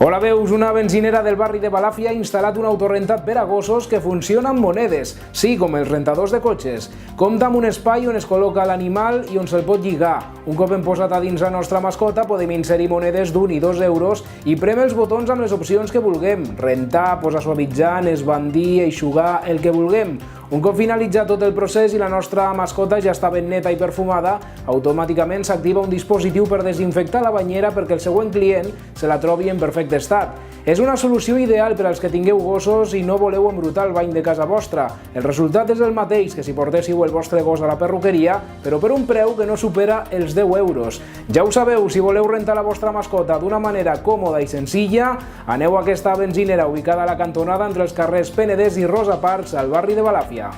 Hola, veus, una benzinera del barri de Balàfia ha instal·lat un autorrentat per a gossos que funciona amb monedes, sí, com els rentadors de cotxes. Compta amb un espai on es col·loca l'animal i on se'l pot lligar. Un cop hem posat a dins la nostra mascota, podem inserir monedes d'1 i 2 euros i prem els botons amb les opcions que vulguem: rentar, posar suavitzant, esbandir, eixugar, el que vulguem. Un cop finalitzat tot el procés i la nostra mascota ja està ben neta i perfumada, automàticament s'activa un dispositiu per desinfectar la banyera perquè el següent client se la trobi en perfecte estat. És una solució ideal per als que tingueu gossos i no voleu embrutar el bany de casa vostra. El resultat és el mateix que si portéssiu el vostre gos a la perruqueria, però per un preu que no supera els 10 euros. Ja ho sabeu, si voleu rentar la vostra mascota d'una manera còmoda i senzilla, aneu a aquesta benzinera ubicada a la cantonada entre els carrers Penedès i Rosa Parks al barri de Balàfia.